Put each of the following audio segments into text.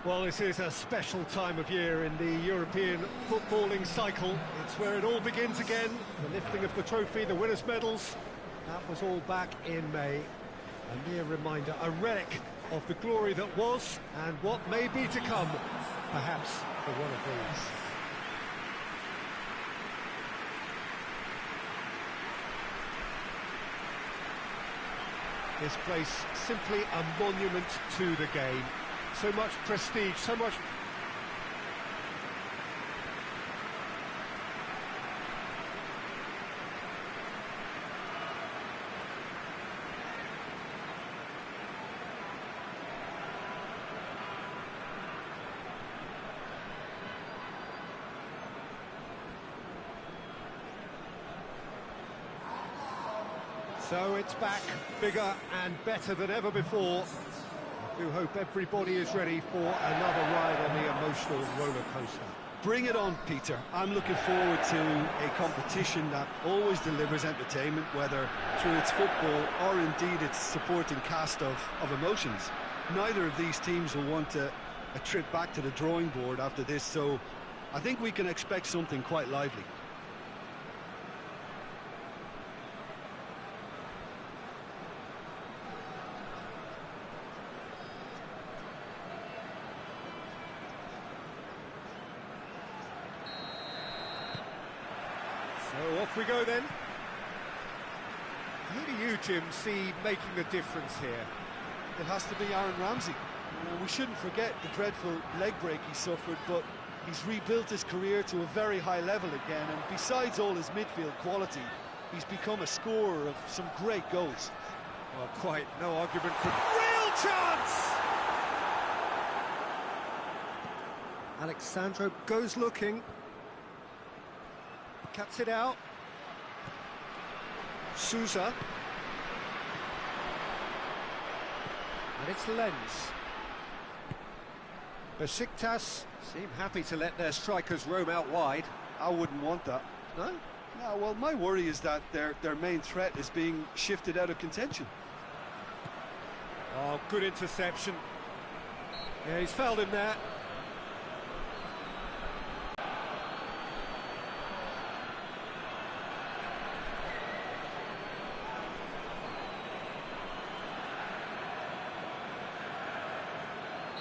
Well, this is a special time of year in the European footballing cycle. It's where it all begins again. The lifting of the trophy, the winners' medals. That was all back in May. A mere reminder, a relic of the glory that was and what may be to come, perhaps for one of these. This place simply a monument to the game. So much prestige, so much... So it's back, bigger and better than ever before. I do hope everybody is ready for another ride on the emotional roller coaster. Bring it on, Peter. I'm looking forward to a competition that always delivers entertainment, whether through its football or indeed its supporting cast of emotions. Neither of these teams will want a trip back to the drawing board after this, so I think we can expect something quite lively. So off we go then. Who do you, Jim, see making the difference here? It has to be Aaron Ramsey. We shouldn't forget the dreadful leg break he suffered, but he's rebuilt his career to a very high level again, and besides all his midfield quality, he's become a scorer of some great goals. Well, quite no argument for... Real chance! Alexandro goes looking. Cuts it out. Sousa. And it's Lens. Besiktas seem happy to let their strikers roam out wide. I wouldn't want that. No? No, well, my worry is that their main threat is being shifted out of contention. Oh, good interception. Yeah, he's fouled him there.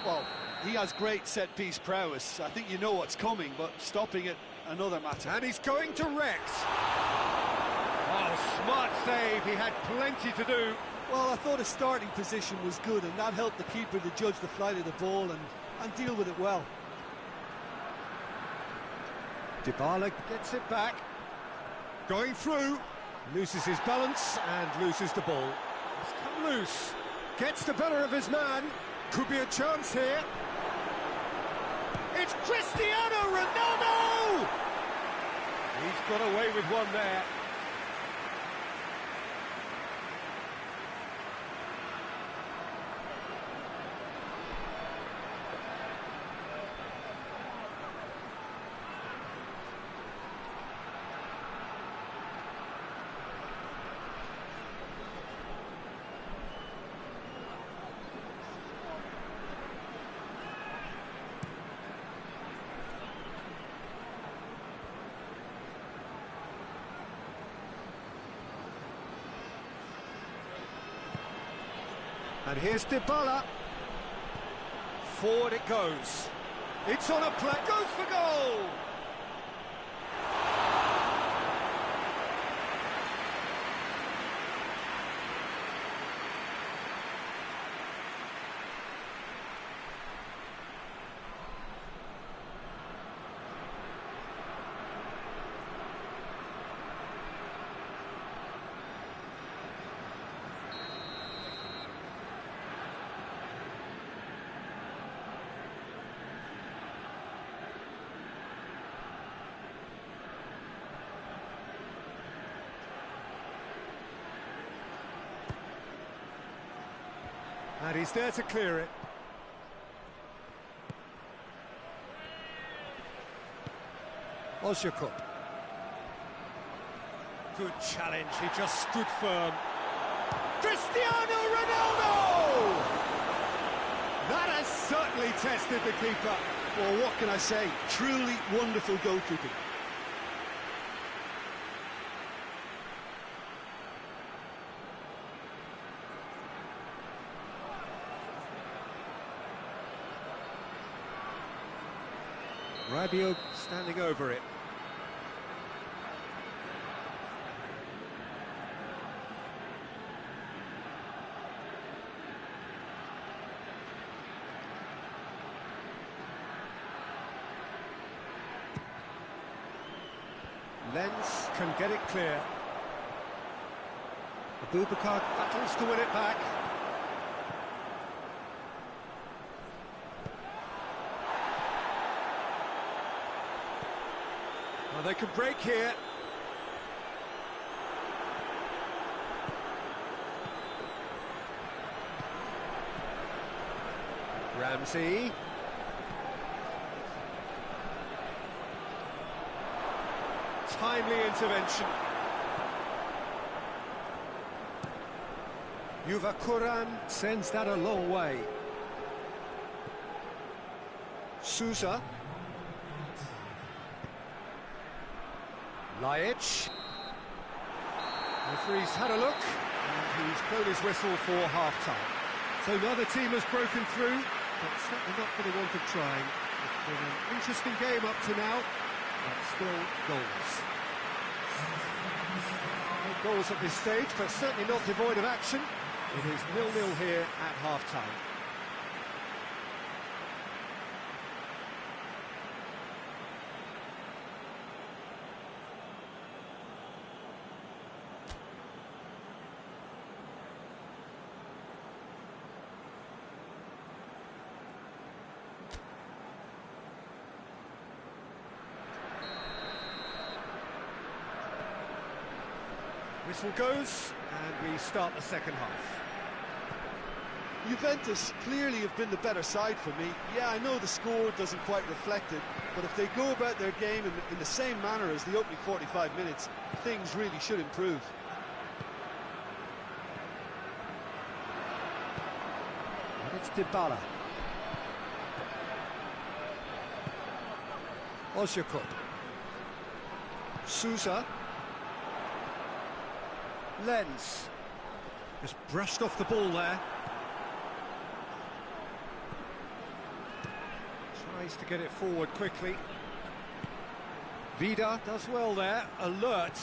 Well, he has great set-piece prowess. I think you know what's coming, but stopping it, another matter. And he's going to Rex. Oh, smart save. He had plenty to do. Well, I thought his starting position was good, and that helped the keeper to judge the flight of the ball and deal with it well. Dybala gets it back. Going through. Loses his balance and loses the ball. He's come loose. Gets the better of his man. Could be a chance here. It's Cristiano Ronaldo! He's got away with one there. And here's Dybala. Forward it goes. It's on a play. Goes for goal! And he's there to clear it. Ozyakup. Good challenge, he just stood firm. Cristiano Ronaldo! That has certainly tested the keeper. Well, what can I say? Truly wonderful goalkeeping. Rabiot standing over it. Lens can get it clear. Abubakar battles to win it back. Well, they could break here. Ramsey. Timely intervention. Yuva sends that a long way. Sousa. Lajic. Referee's had a look, and he's blown his whistle for half-time. So neither team has broken through, but certainly not for the want of trying. It's been an interesting game up to now, but still goals. No goals at this stage, but certainly not devoid of action. It is 0-0 here at half-time. Whistle goes, and we start the second half. Juventus clearly have been the better side for me. Yeah, I know the score doesn't quite reflect it, but if they go about their game in the same manner as the opening 45 minutes, things really should improve. And it's Dybala. Ozyakup. Sousa. Lens. Just brushed off the ball there. Tries to get it forward quickly. Vida does well there, alert.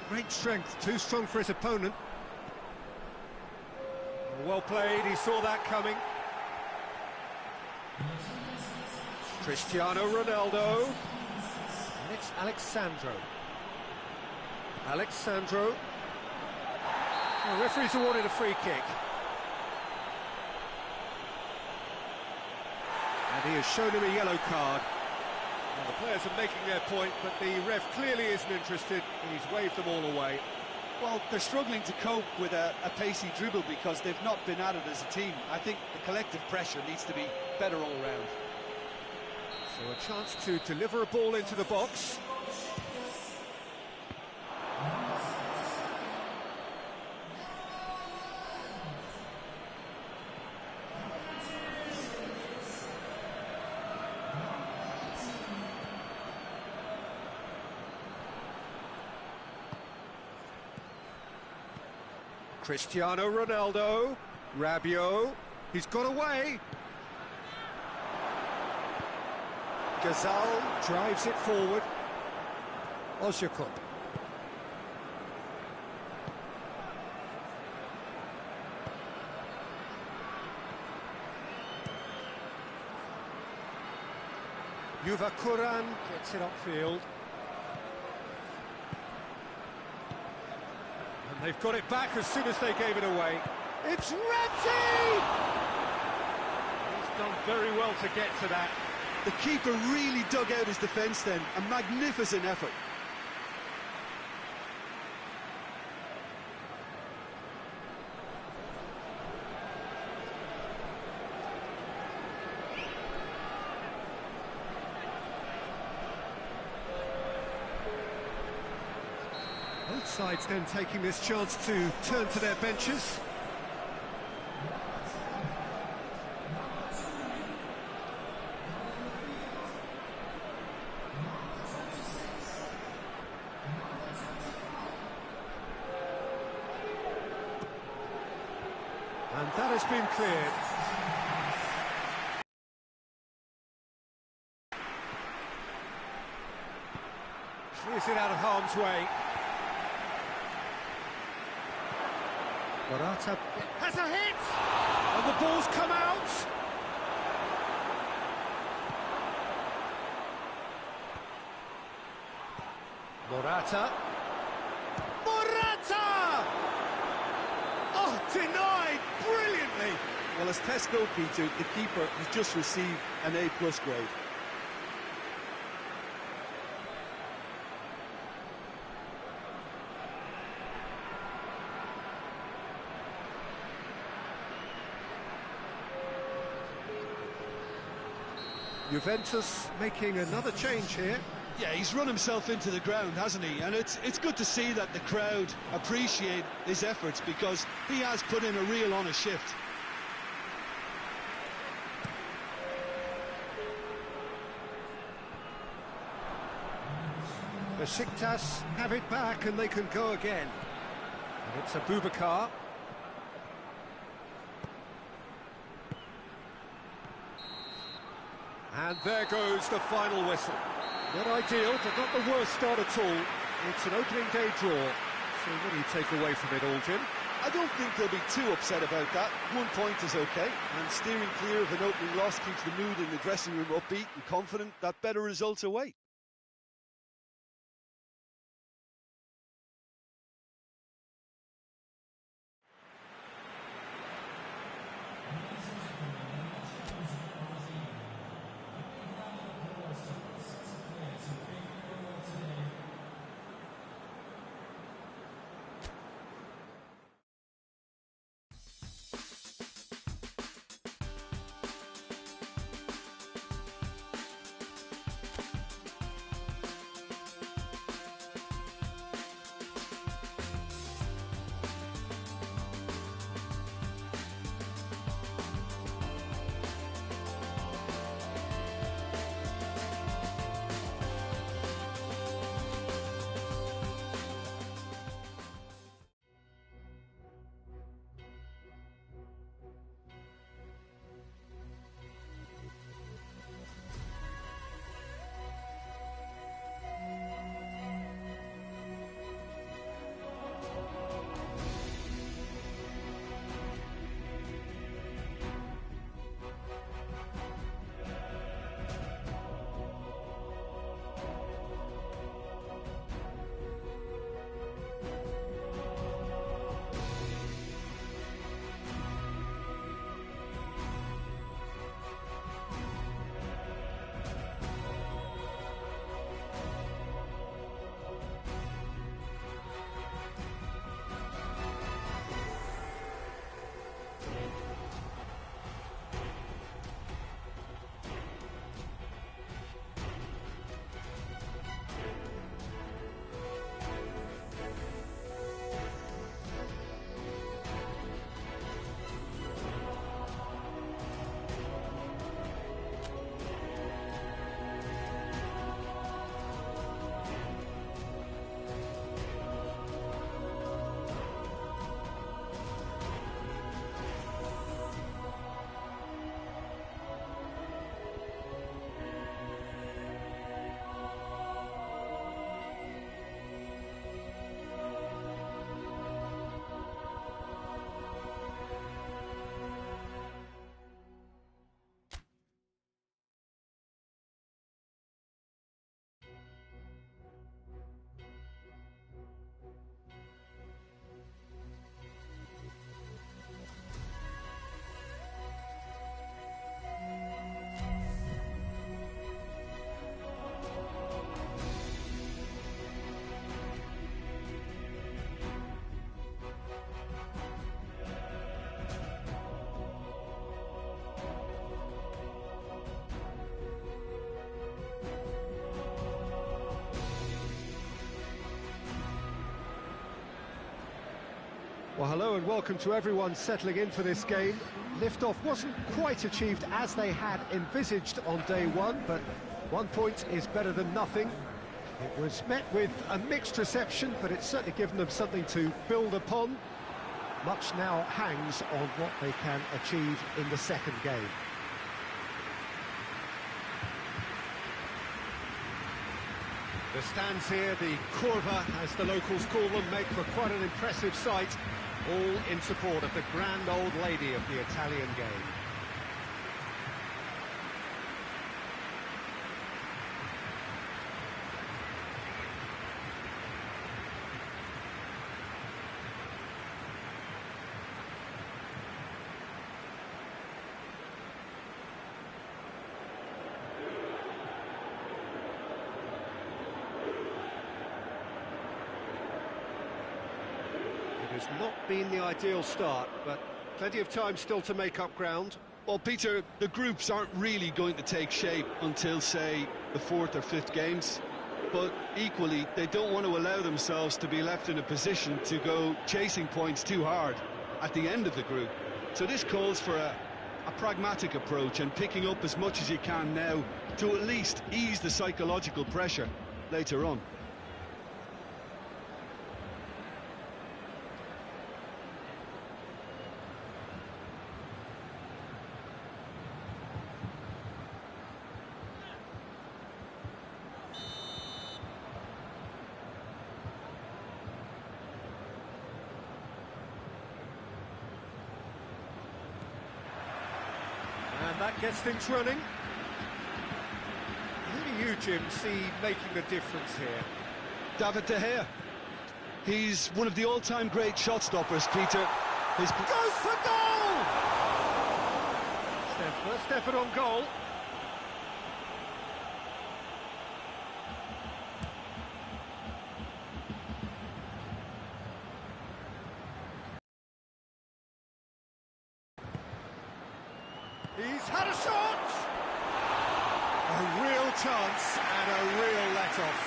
Great strength, too strong for his opponent. Well played, he saw that coming. Cristiano Ronaldo. And it's Alexandro. The referee's awarded a free kick. And he has shown him a yellow card. Well, the players are making their point, but the ref clearly isn't interested. He's waved them all away. Well, they're struggling to cope with a pacey dribble because they've not been at it as a team. I think the collective pressure needs to be better all round. So a chance to deliver a ball into the box. Cristiano Ronaldo, Rabiot, he's got away. Gazal drives it forward. Ozyakup. Yuva gets it upfield. And they've got it back as soon as they gave it away. It's Ramsey! He's done very well to get to that. The keeper really dug out his defence then. A magnificent effort. Both sides then taking this chance to turn to their benches. And that has been cleared. Clears it out of harm's way. Morata has a hit! And the ball's come out! Morata! Morata! Oh, denied brilliantly! Well, as test goalkeeper, the keeper has just received an A+ grade. Juventus making another change here. Yeah, he's run himself into the ground, hasn't he? And it's good to see that the crowd appreciate his efforts, because he has put in a real honest shift. Besiktas have it back and they can go again. And it's Abubakar. And there goes the final whistle. Not ideal, but not the worst start at all. It's an opening day draw. So what do you take away from it all, Jim? I don't think they'll be too upset about that. 1 point is okay, and steering clear of an opening loss keeps the mood in the dressing room upbeat and confident that better results await. Well, hello and welcome to everyone settling in for this game. Liftoff wasn't quite achieved as they had envisaged on day one, but 1 point is better than nothing. It was met with a mixed reception, but it's certainly given them something to build upon. Much now hangs on what they can achieve in the second game. The stands here, the curva, as the locals call them, make for quite an impressive sight, all in support of the grand old lady of the Italian game. It's not been the ideal start, but plenty of time still to make up ground. Well, Peter, the groups aren't really going to take shape until, say, the fourth or fifth games. But equally, they don't want to allow themselves to be left in a position to go chasing points too hard at the end of the group. So this calls for a pragmatic approach and picking up as much as you can now to at least ease the psychological pressure later on. And that gets things running. Who do you, Jim, see making the difference here? David De Gea. He's one of the all-time great shot-stoppers, Peter. Goes for goal! It's their first effort on goal. He's had a shot! A real chance and a real let-off.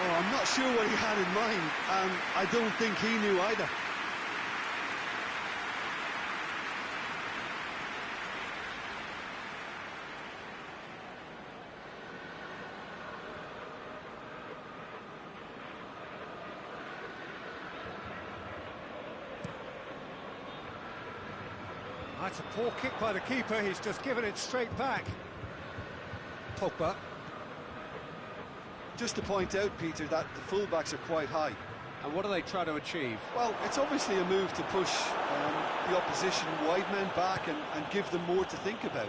Oh, I'm not sure what he had in mind, and I don't think he knew either. That's a poor kick by the keeper, he's just given it straight back. Pogba. Just to point out, Peter, that the fullbacks are quite high. And what are they trying to achieve? Well, it's obviously a move to push the opposition wide men back and give them more to think about.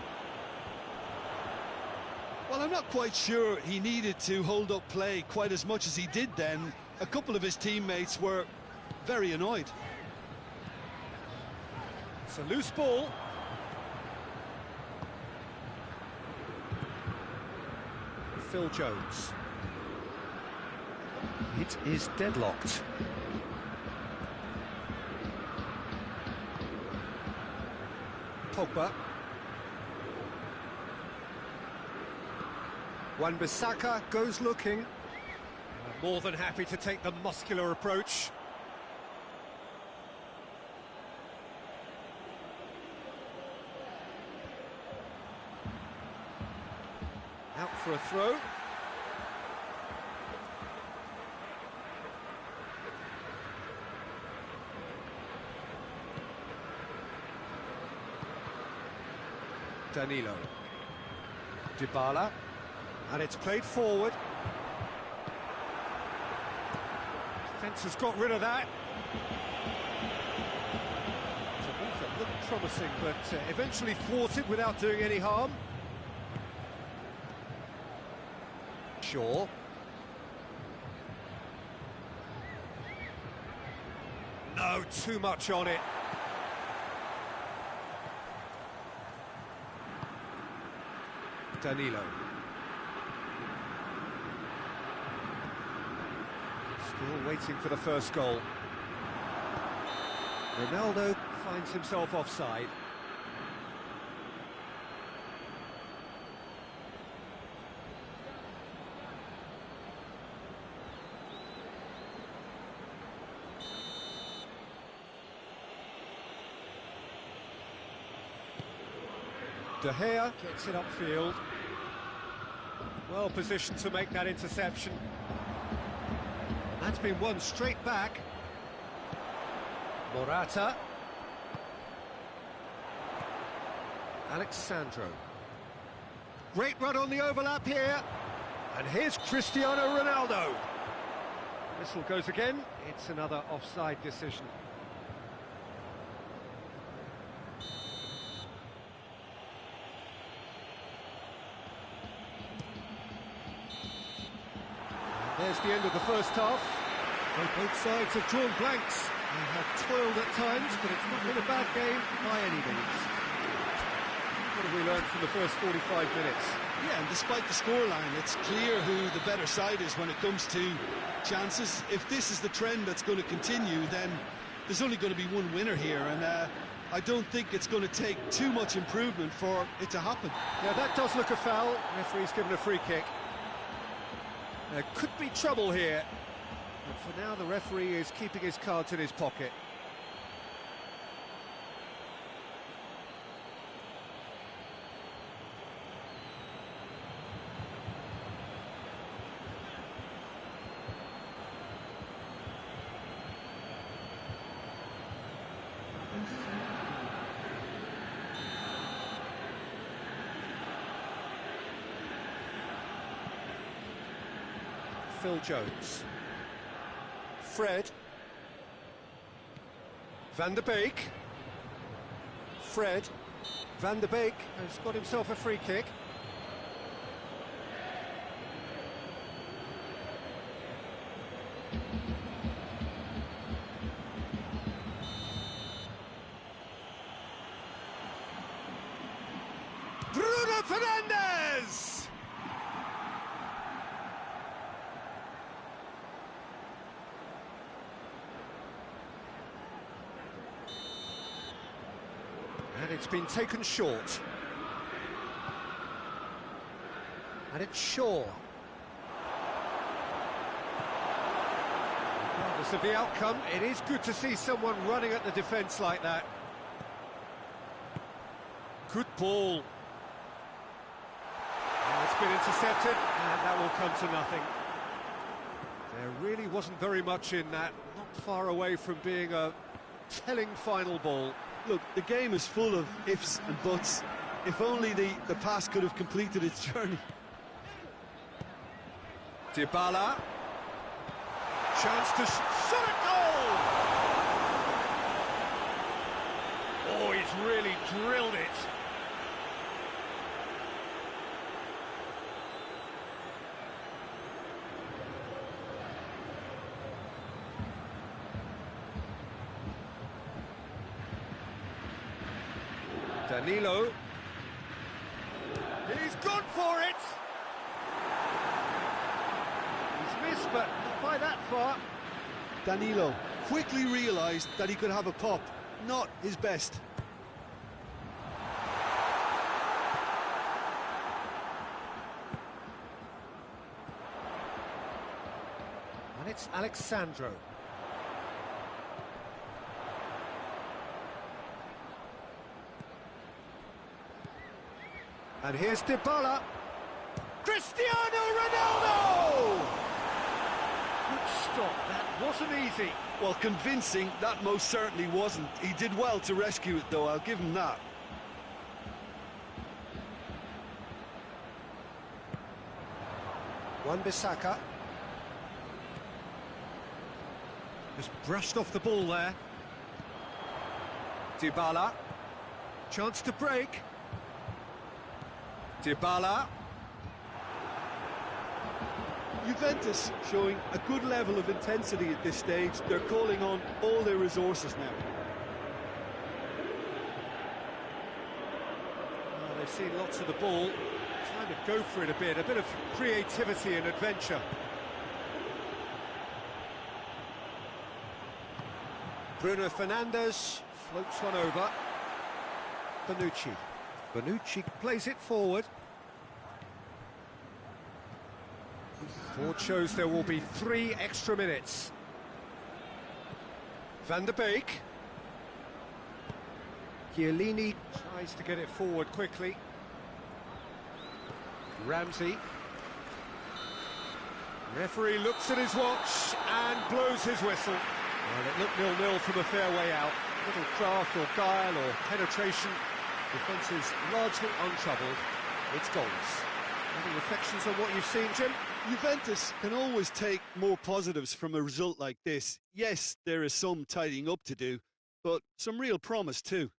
Well, I'm not quite sure he needed to hold up play quite as much as he did then. A couple of his teammates were very annoyed. It's a loose ball. Phil Jones. It is deadlocked. Pogba. Wan-Bissaka goes looking. More than happy to take the muscular approach. Out for a throw. Danilo. Dybala. And it's played forward. Defence has got rid of that. It's a move that looked promising, but eventually thwarted without doing any harm. Shaw. No, too much on it. Danilo. Still waiting for the first goal. Ronaldo finds himself offside. De Gea gets it upfield. Well positioned to make that interception. That's been won straight back. Morata. Alexandro. Great run on the overlap here. And here's Cristiano Ronaldo. Whistle goes again. It's another offside decision. There's the end of the first half. Well, both sides have drawn blanks and have toiled at times, but it's not been a bad game by any means. What have we learned from the first 45 minutes? Yeah, and despite the scoreline, it's clear who the better side is when it comes to chances. If this is the trend that's going to continue, then there's only going to be one winner here, and I don't think it's going to take too much improvement for it to happen. Yeah, that does look a foul. Referee's given a free kick. There could be trouble here, but for now the referee is keeping his cards in his pocket. Phil Jones. Fred. Van der Beek. Fred. Van der Beek has got himself a free kick. Bruno Fernandes! And it's been taken short. And it's Shaw. Regardless of the outcome, it is good to see someone running at the defence like that. Good ball. Oh, it's been intercepted, and that will come to nothing. There really wasn't very much in that, not far away from being a telling final ball. Look, the game is full of ifs and buts. If only the pass could have completed its journey. Dybala. Chance to shot a goal! Oh, he's really drilled it. Danilo. He's gone for it! He's missed, but not by that far. Danilo quickly realised that he could have a pop. Not his best. And it's Alexandro. And here's Dybala. Cristiano Ronaldo! Good stop, that wasn't easy. Well, convincing, that most certainly wasn't. He did well to rescue it, though, I'll give him that. Wan-Bissaka. Just brushed off the ball there. Dybala. Chance to break. Dybala. Juventus showing a good level of intensity at this stage. They're calling on all their resources now. Oh, they've seen lots of the ball. Trying to go for it a bit of creativity and adventure. Bruno Fernandes floats one over. Bonucci. Bonucci plays it forward. Board shows there will be 3 extra minutes. Van der Beek. Chiellini tries to get it forward quickly. Ramsey. Referee looks at his watch and blows his whistle. Well, it looked 0-0 from a fair way out. Little craft or guile or penetration. Defence is largely untroubled. It's goals. Any reflections on what you've seen, Jim? Juventus can always take more positives from a result like this. Yes, there is some tidying up to do, but some real promise too.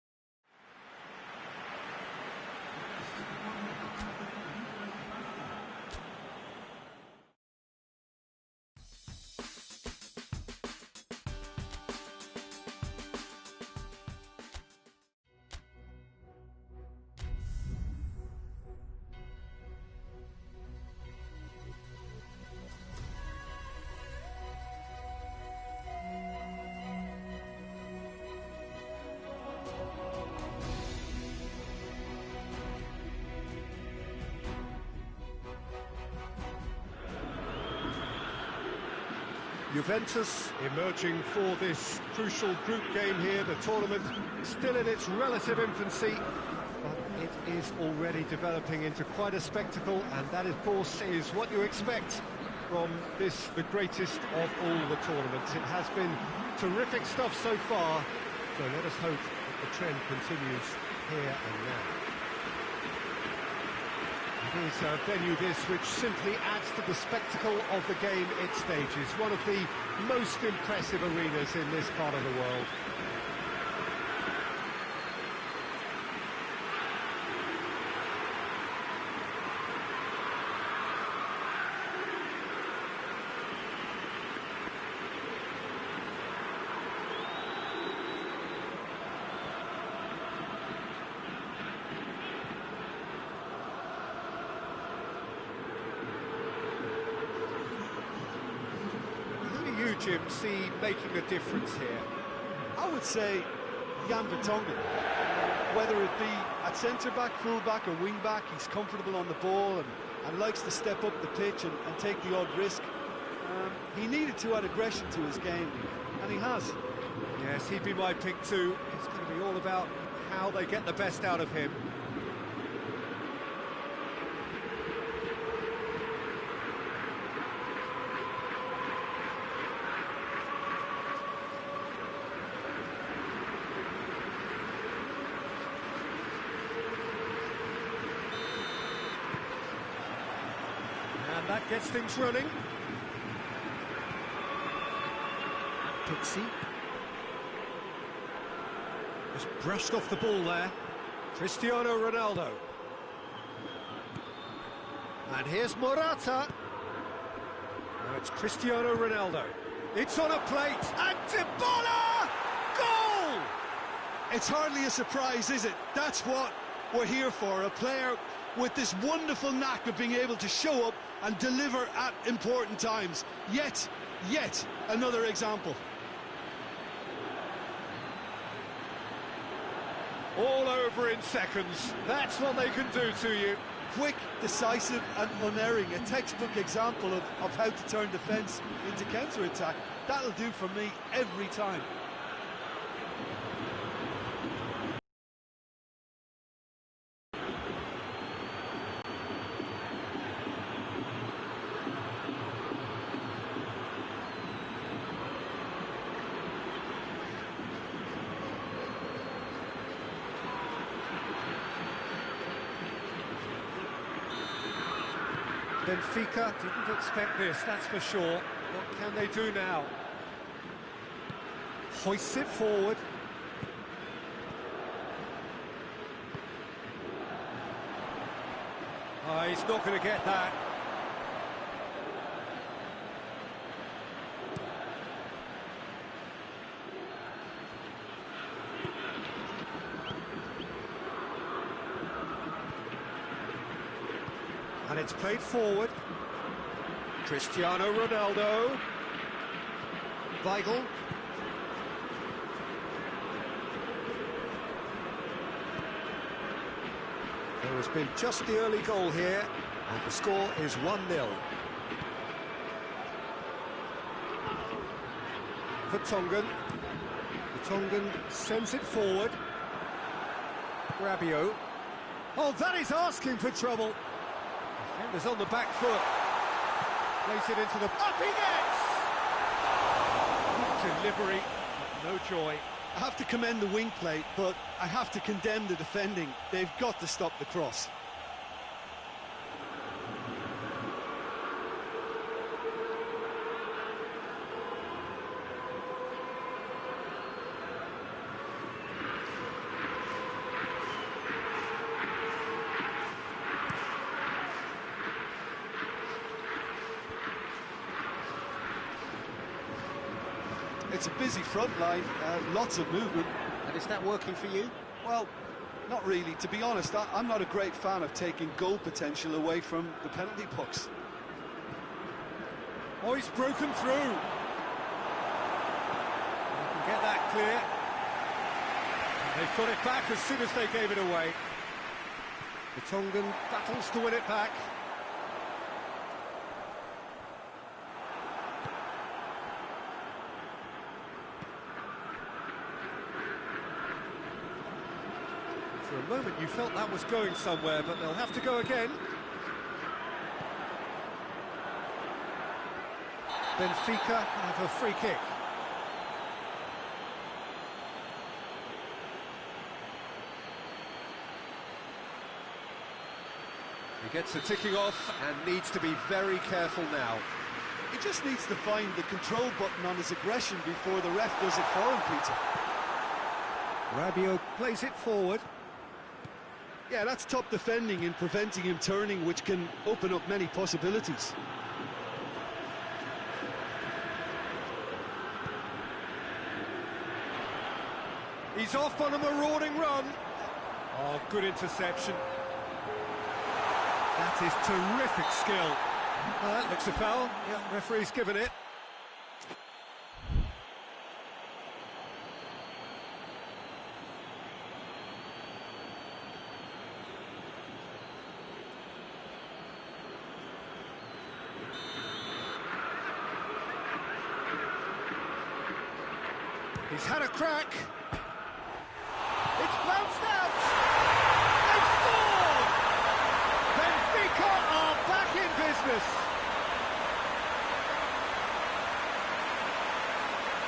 Juventus emerging for this crucial group game here. The tournament still in its relative infancy, but it is already developing into quite a spectacle, and that, of course, is what you expect from this, the greatest of all the tournaments. It has been terrific stuff so far, so let us hope that the trend continues here and now. It is a venue this which simply adds to the spectacle of the game it stages. One of the most impressive arenas in this part of the world. You, Jim, see making a difference here? I would say Jan Vertonghen. Whether it be at centre-back, full-back or wing-back, he's comfortable on the ball and likes to step up the pitch and take the odd risk. He needed to add aggression to his game, and he has. Yes, he'd be my pick too. It's going to be all about how they get the best out of him. And that gets things running. Pixie. Just brushed off the ball there. Cristiano Ronaldo. And here's Morata. Now it's Cristiano Ronaldo. It's on a plate. And Dybala! Goal! It's hardly a surprise, is it? That's what we're here for. A player with this wonderful knack of being able to show up and deliver at important times. Yet another example. All over in seconds. That's what they can do to you. Quick, decisive and unerring. A textbook example of how to turn defence into counter-attack. That'll do for me every time. Benfica didn't expect this, that's for sure. What can they do now? Hoists it forward. Oh, he's not going to get that. And it's played forward. Cristiano Ronaldo. Weigl. There has been just the early goal here, and the score is 1-0. Vertonghen. Vertonghen sends it forward. Rabiot. Oh, that is asking for trouble. Defender's on the back foot. Place it into the... Up he gets! Good delivery, no joy. I have to commend the wing play, but I have to condemn the defending. They've got to stop the cross. It's a busy front line, lots of movement. And is that working for you? Well, not really. To be honest, I'm not a great fan of taking goal potential away from the penalty box. Oh, he's broken through. They can get that clear. And they've got it back as soon as they gave it away. The Tongan battles to win it back. For a moment you felt that was going somewhere, but they'll have to go again. Benfica have a free kick. He gets the ticking off and needs to be very careful now. He just needs to find the control button on his aggression before the ref does it for him, Peter. Rabiot plays it forward. Yeah, that's top defending and preventing him turning, which can open up many possibilities. He's off on a marauding run. Oh, good interception. That is terrific skill. That looks a foul. Yeah, referee's given it. He's had a crack. It's bounced out. They've scored. Benfica are back in business.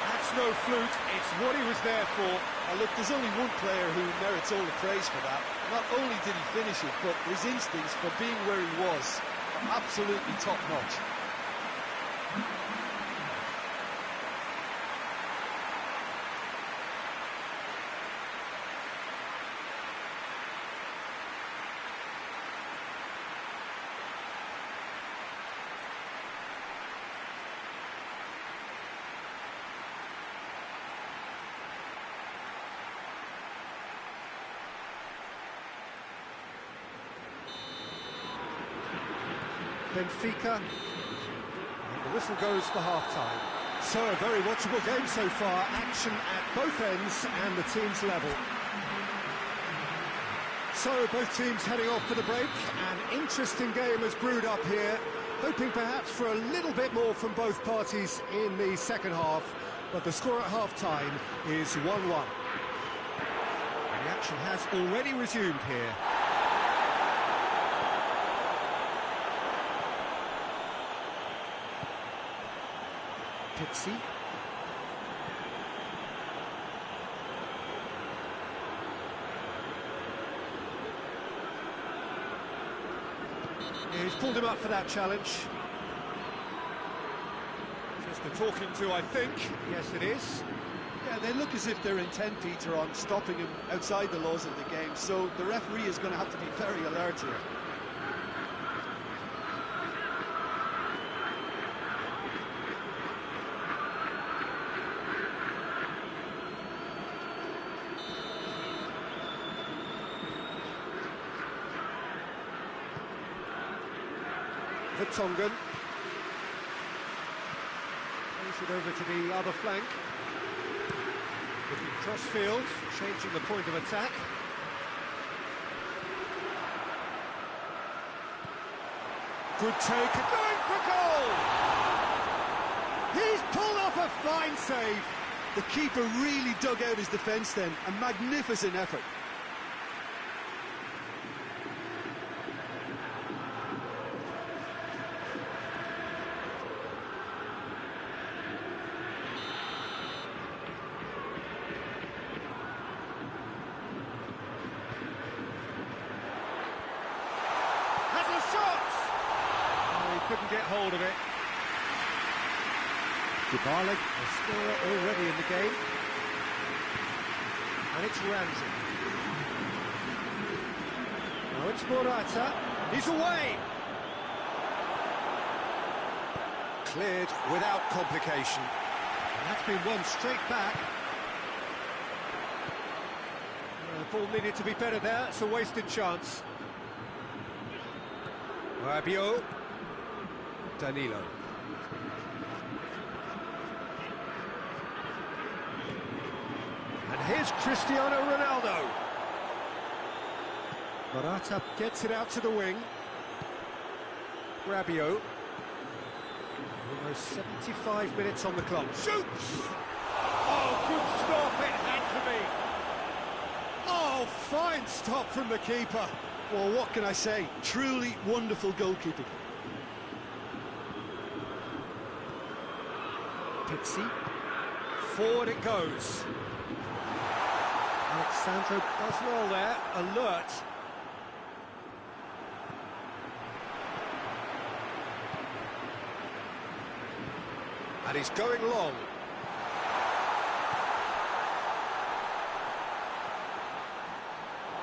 That's no fluke. It's what he was there for. Now look, there's only one player who merits all the praise for that. Not only did he finish it, but his instincts for being where he was are absolutely top-notch. Benfica, and the whistle goes for half-time. So a very watchable game so far, action at both ends and the teams level. So both teams heading off for the break. An interesting game has brewed up here, hoping perhaps for a little bit more from both parties in the second half, but the score at half-time is 1-1. The action has already resumed here. Pizzi. He's pulled him up for that challenge. Just a talking to, I think. Yes, it is. Yeah, they look as if they're intent, Peter, on stopping him outside the laws of the game, so the referee is going to have to be very alert here. The Tongan. Plays it over to the other flank. Looking cross-field, changing the point of attack. Good take, going for goal! He's pulled off a fine save. The keeper really dug out his defence then, a magnificent effort. get hold of it. Dybala, a scorer already in the game. And it's Ramsey. Now it's Morata. He's away! Cleared without complication. And that's been won straight back. The ball needed to be better there. It's a wasted chance. Rabiot. Danilo. And here's Cristiano Ronaldo. Morata gets it out to the wing. Rabiot. Almost 75 minutes on the clock. Shoots! Oh, good stop, it had to be. Oh, fine stop from the keeper. Well, what can I say? Truly wonderful goalkeeping. Pizzi. Forward it goes. Alexandro does well there, alert. And he's going long.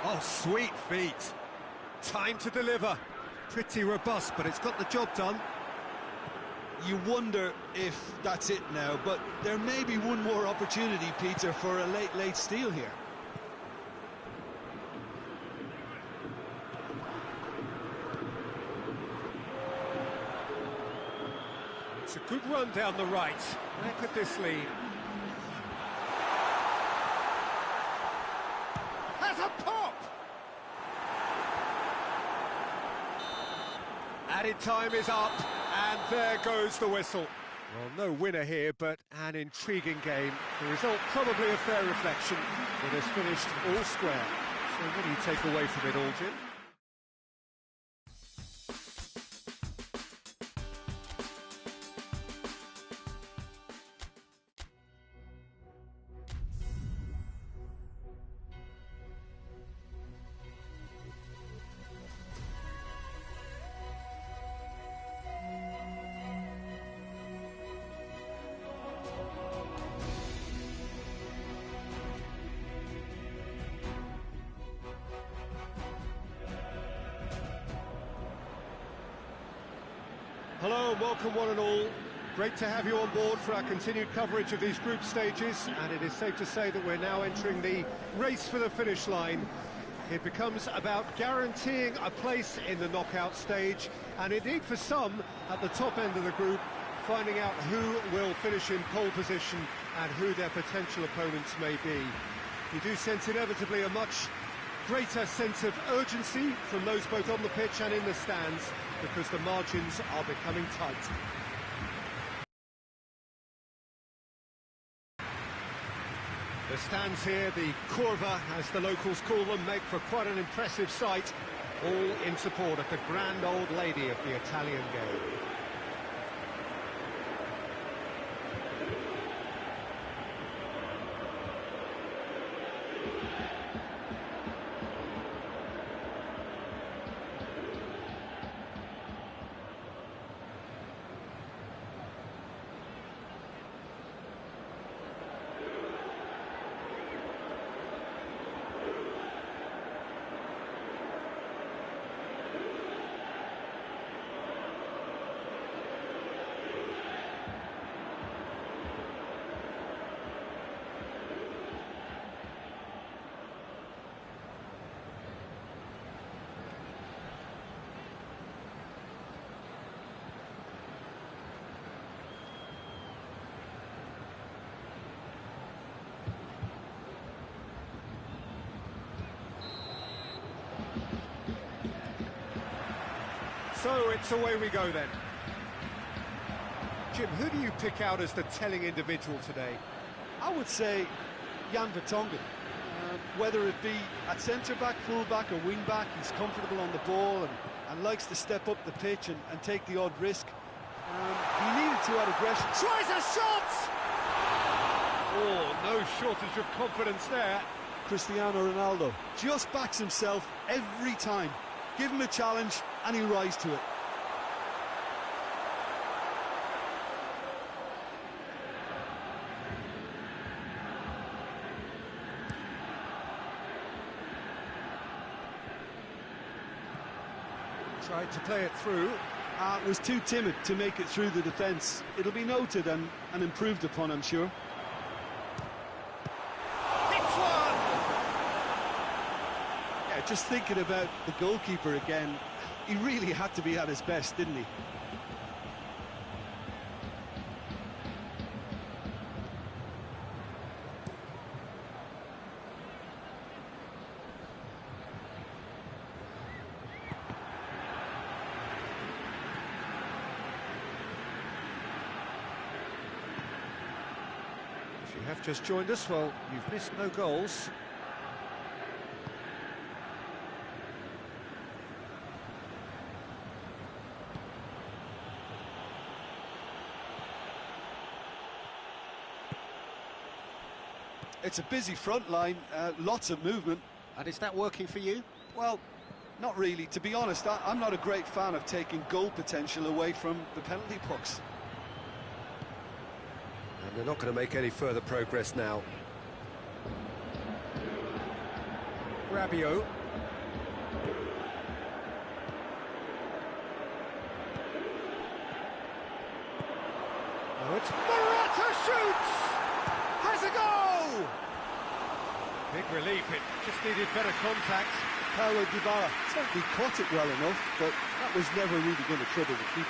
Oh, sweet feet. Time to deliver. Pretty robust, but it's got the job done. You wonder if that's it now, but there may be one more opportunity, Peter, for a late steal here. It's a good run down the right. Where could this lead? Has a pop! Added time is up, and there goes the whistle. Well, no winner here, but an intriguing game. The result probably a fair reflection. It has finished all square. So what do you take away from it all, Jim? Hello and welcome one and all. Great to have you on board for our continued coverage of these group stages, and it is safe to say that we're now entering the race for the finish line. It becomes about guaranteeing a place in the knockout stage, and indeed for some at the top end of the group, finding out who will finish in pole position and who their potential opponents may be. You do sense inevitably a much greater sense of urgency from those both on the pitch and in the stands, because the margins are becoming tight. The stands here, the curva as the locals call them, make for quite an impressive sight, all in support of the grand old lady of the Italian game. So it's away we go then. Jim, who do you pick out as the telling individual today? I would say Jan Vertonghen. Whether it be at centre-back, full-back or wing-back, he's comfortable on the ball and likes to step up the pitch and take the odd risk. He needed to add aggression. Tries a shot! Oh, no shortage of confidence there. Cristiano Ronaldo just backs himself every time. Give him a challenge and he'll rise to it. Tried to play it through. Was too timid to make it through the defence. It'll be noted and improved upon, I'm sure. Hits one! Yeah, just thinking about the goalkeeper again, he really had to be at his best, didn't he? If you have just joined us, well, you've missed no goals. It's a busy front line, lots of movement. And is that working for you? Well, not really. To be honest, I'm not a great fan of taking goal potential away from the penalty box. And they're not going to make any further progress now. Rabiot. Oh, it's Morata shoots! Has a goal! Big relief, it just needed better contact. Paulo Dybala certainly caught it well enough, but that was never really going to trouble the keeper.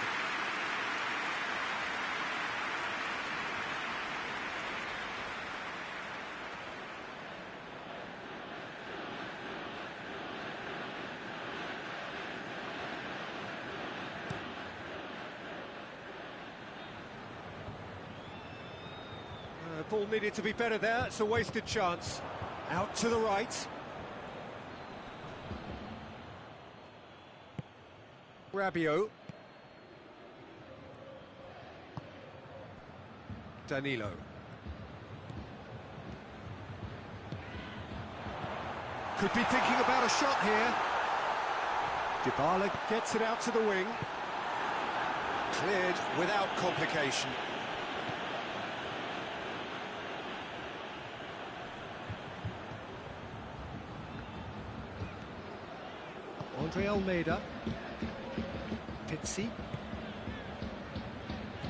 Ball needed to be better there, it's a wasted chance. Out to the right. Rabiot. Danilo. Could be thinking about a shot here. Dybala gets it out to the wing. Cleared without complication. Andre Almeida. Pizzi.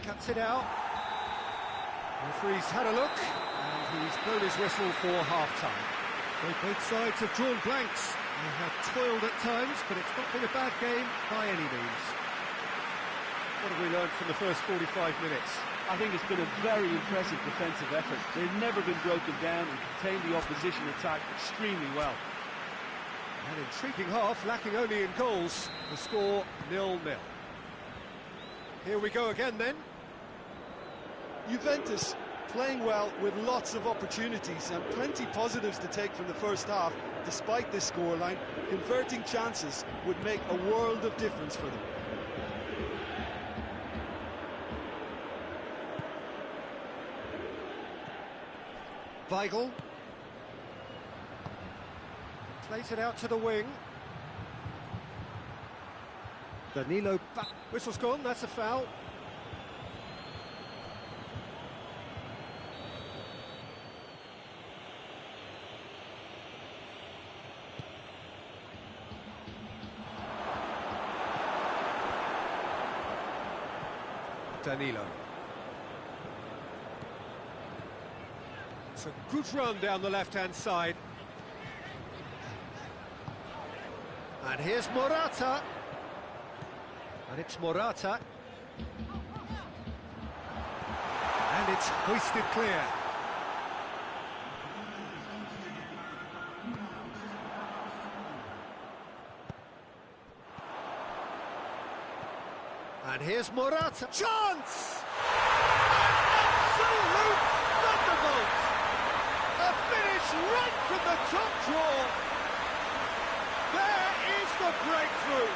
Cuts it out. Referee's had a look, and he's blown his whistle for half-time. So both sides have drawn blanks. They have toiled at times, but it's not been a bad game by any means. What have we learned from the first 45 minutes? I think it's been a very impressive defensive effort. They've never been broken down and contained the opposition attack extremely well. An intriguing half, lacking only in goals. The score 0-0. Here we go again then. Juventus playing well with lots of opportunities and plenty positives to take from the first half. Despite this scoreline, converting chances would make a world of difference for them. Weigl. Plays it out to the wing. Danilo back. Whistle's gone, that's a foul. Danilo. It's a good run down the left-hand side. And here's Morata. And it's Morata. And it's hoisted clear. And here's Morata. Chance! Absolute thunderbolt! A finish right from the top drawer. There is the breakthrough.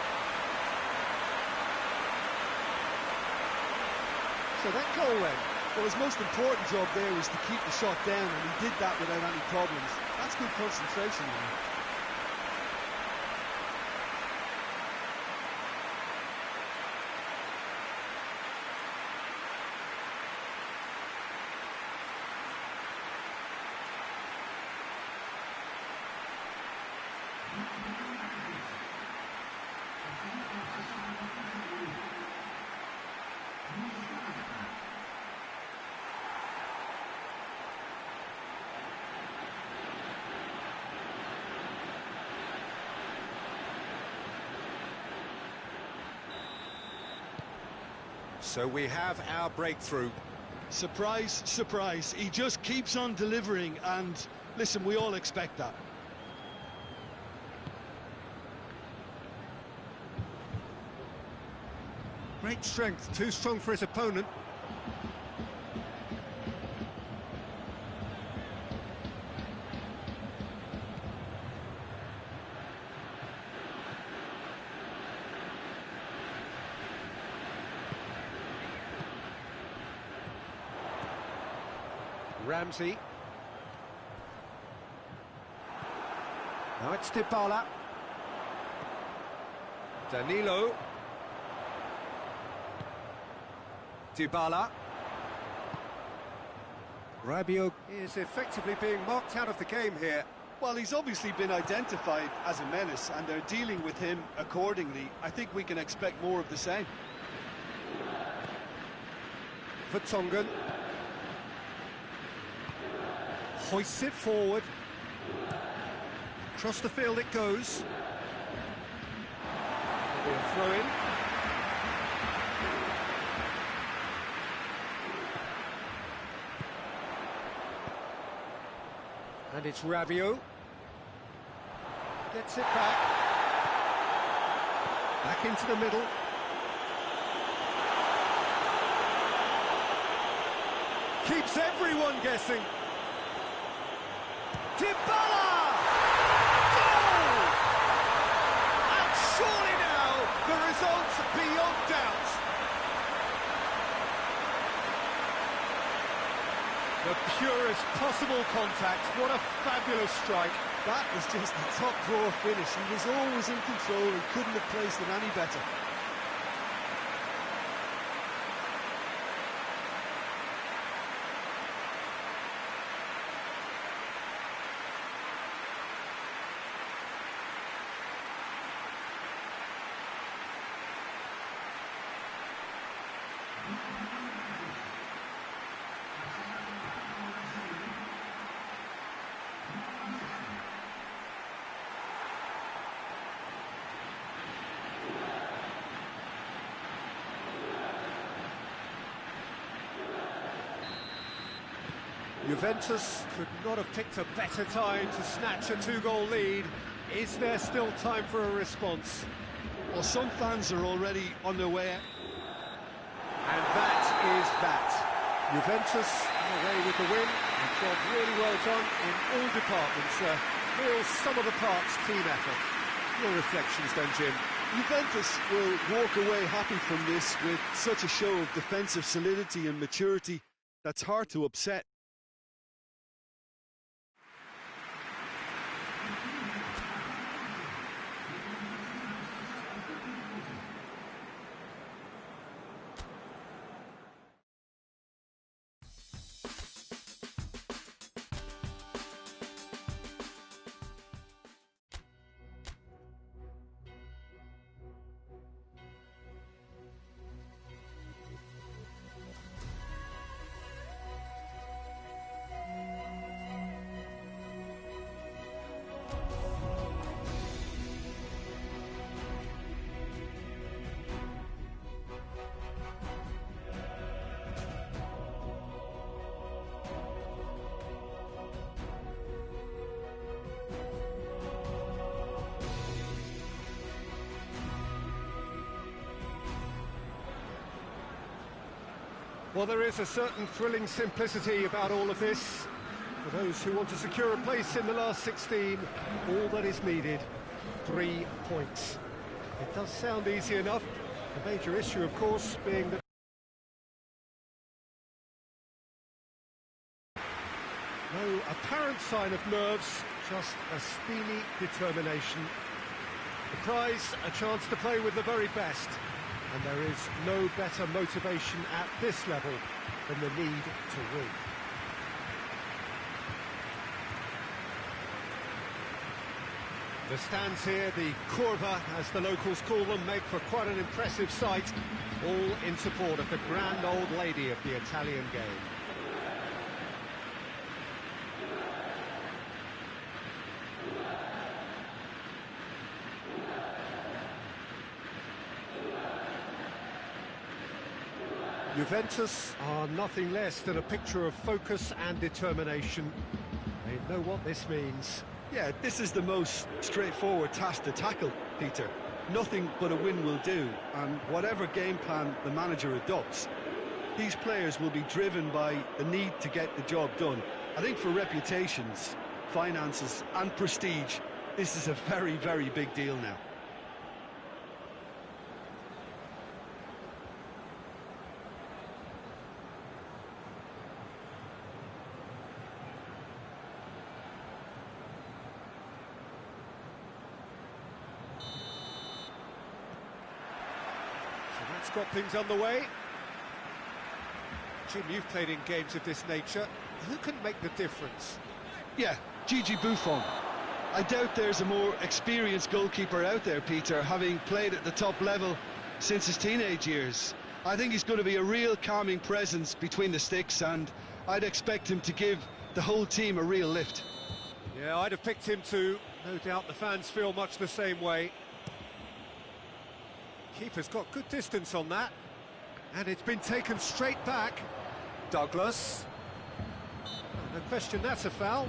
So that goal then. Well, his most important job there was to keep the shot down, and he did that without any problems. That's good concentration, man. So we have our breakthrough. Surprise, surprise. He just keeps on delivering, and listen, we all expect that. Great strength, too strong for his opponent. Ramsey. Now it's Dybala. Danilo. Dybala. Rabiot is effectively being marked out of the game here. Well, he's obviously been identified as a menace, and they're dealing with him accordingly. I think we can expect more of the same. Vertonghen. Hoists it forward. Across the field it goes. Be a throw-in. And it's Rabiot. Gets it back. Back into the middle. Keeps everyone guessing. Dybala! Goal! And surely now, the result's beyond doubt. The purest possible contact. What a fabulous strike. That was just the top drawer finish. He was always in control and couldn't have placed it any better. Juventus could not have picked a better time to snatch a two-goal lead. Is there still time for a response? Well, some fans are already on their way. And that is that. Juventus away with the win. A job really well done in all departments. Real sum-of-the-parts team effort. Your reflections then, Jim? Juventus will walk away happy from this with such a show of defensive solidity and maturity that's hard to upset. Well, there is a certain thrilling simplicity about all of this. For those who want to secure a place in the last 16, all that is needed, 3 points. It does sound easy enough. The major issue, of course, being that no apparent sign of nerves, just a steely determination. The prize, a chance to play with the very best. And there is no better motivation at this level than the need to win. The stands here, the curva, as the locals call them, make for quite an impressive sight, all in support of the grand old lady of the Italian game. Juventus are nothing less than a picture of focus and determination. They know what this means. Yeah, this is the most straightforward task to tackle, Peter. Nothing but a win will do, and whatever game plan the manager adopts, these players will be driven by the need to get the job done. I think for reputations, finances and prestige, this is a very, very big deal now. So that's got things underway. Jim, you've played in games of this nature. Who can make the difference? Yeah, Gigi Buffon. I doubt there's a more experienced goalkeeper out there, Peter, having played at the top level since his teenage years. I think he's going to be a real calming presence between the sticks, and I'd expect him to give the whole team a real lift. Yeah, I'd have picked him too. No doubt the fans feel much the same way. Keeper's got good distance on that. And it's been taken straight back. Douglas. No question that's a foul.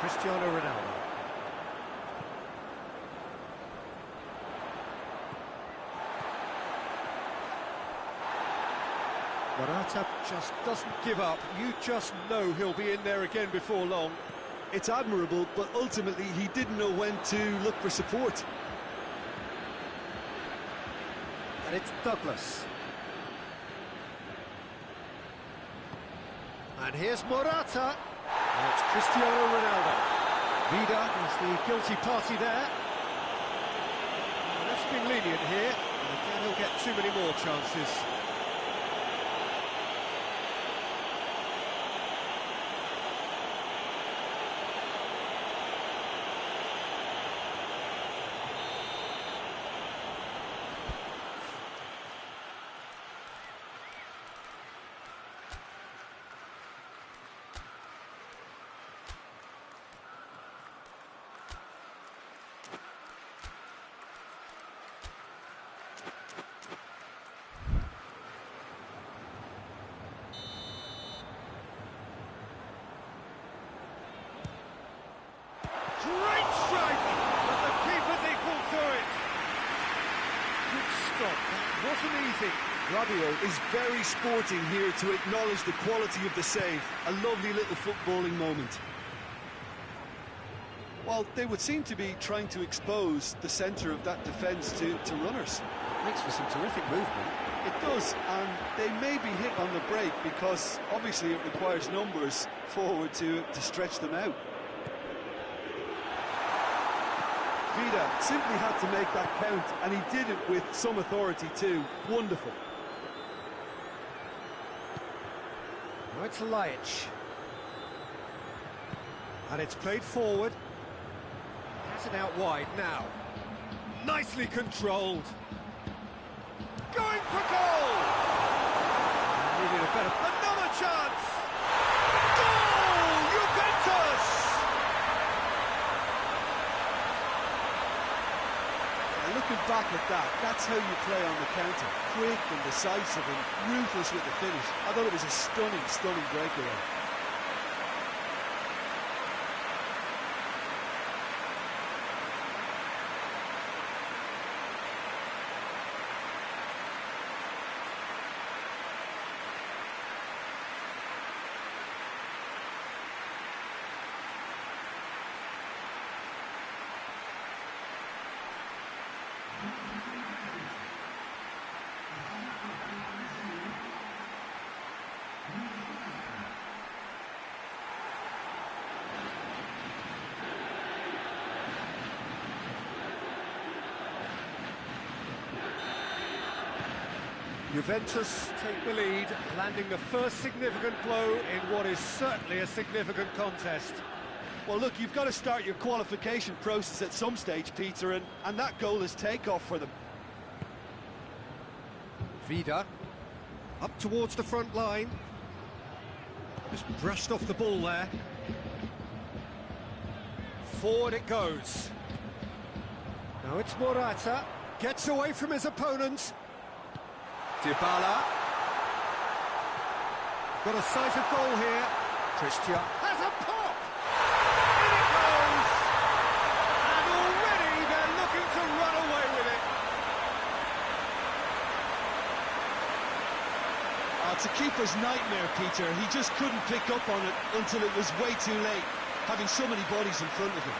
Cristiano Ronaldo. Morata just doesn't give up. You just know he'll be in there again before long. It's admirable, but ultimately he didn't know when to look for support. And it's Douglas. And here's Morata. And it's Cristiano Ronaldo. Vida is the guilty party there. That's been lenient here. And again, he'll get too many more chances. Great strike! But the keeper's equal to it. Good stop. That wasn't easy. Rabiot is very sporting here to acknowledge the quality of the save. A lovely little footballing moment. Well, they would seem to be trying to expose the centre of that defence to runners. Makes for some terrific movement. It does, and they may be hit on the break because obviously it requires numbers forward to stretch them out. Vida simply had to make that count, and he did it with some authority too. Wonderful. Now it's Laic. And it's played forward. Has it out wide now. Nicely controlled. Going for goal! Needed a better... Another chance! Goal! Juventus! Looking back at that, that's how you play on the counter. Quick and decisive and ruthless with the finish. I thought it was a stunning, stunning breakaway. Juventus take the lead, landing the first significant blow in what is certainly a significant contest. Well, look, you've got to start your qualification process at some stage, Peter, and that goal is takeoff for them. Vida, up towards the front line. Just brushed off the ball there. Forward it goes. Now it's Morata, gets away from his opponent. Dybala. Got a sight of goal here. Christian has a pop! In it goes! And already they're looking to run away with it. It's a keeper's nightmare, Peter. He just couldn't pick up on it until it was way too late, having so many bodies in front of him.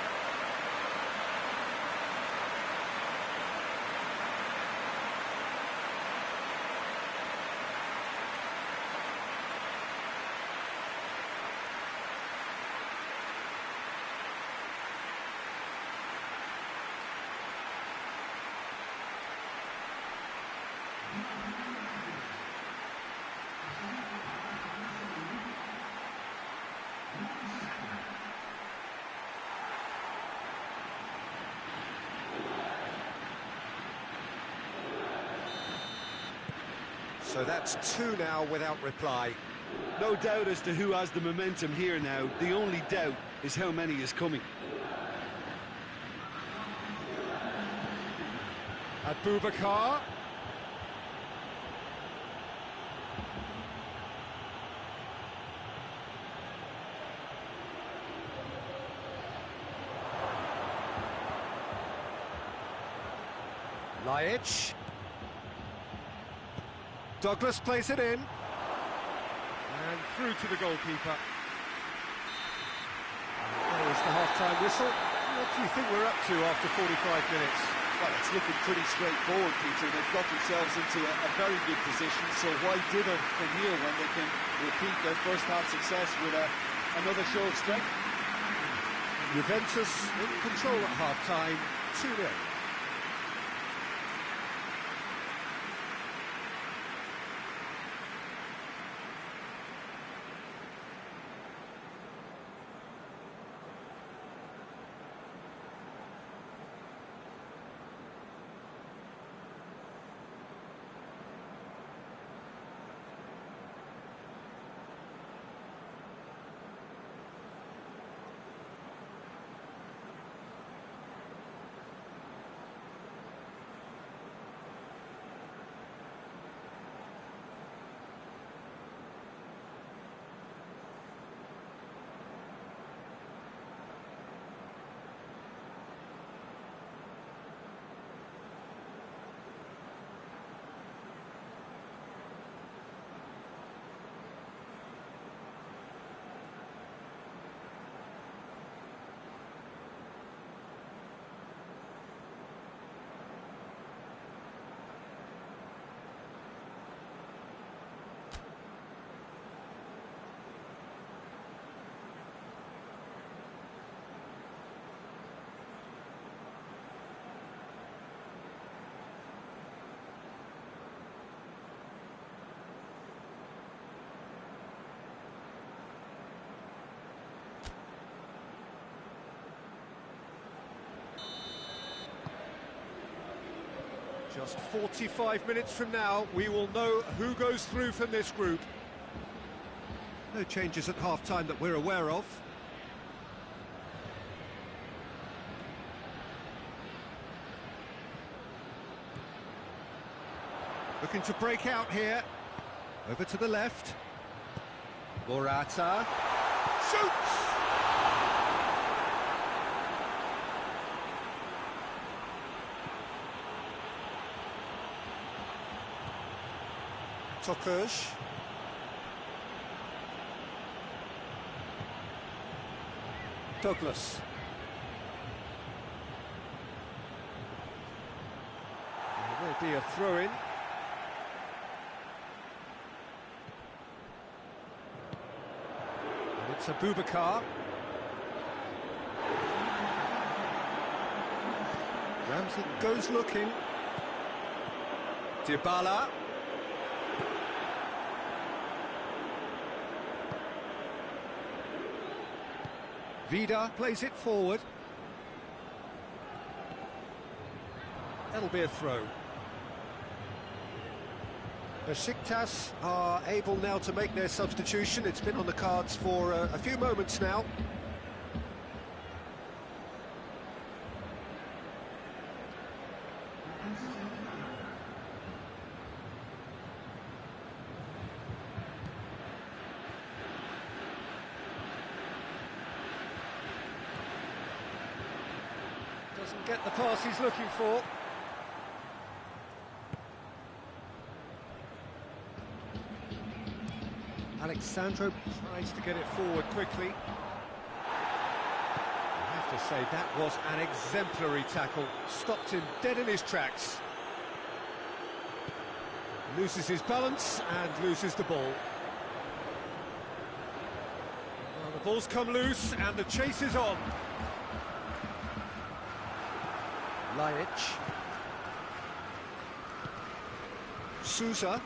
So that's two now without reply. No doubt as to who has the momentum here now. The only doubt is how many is coming. Abubakar. Laic. Douglas plays it in. And through to the goalkeeper. There's the half-time whistle. What do you think we're up to after 45 minutes? Well, it's looking pretty straightforward, Peter. They've got themselves into a very good position, so why dither from here when they can repeat their first-half success with another show of strength? Juventus in control at half-time, 2-0. Just 45 minutes from now, we will know who goes through from this group. No changes at half-time that we're aware of. Looking to break out here. Over to the left. Morata. Shoots! Tokush. Douglas. There will be a throw-in. And it's Abubakar. Ramsey goes looking. Dybala. Vida plays it forward. That'll be a throw. Besiktas are able now to make their substitution. It's been on the cards for a few moments now. Doesn't get the pass he's looking for. Alexandro tries to get it forward quickly. I have to say, that was an exemplary tackle. Stopped him dead in his tracks. Loses his balance and loses the ball. Well, the ball's come loose and the chase is on. Laic. Sousa.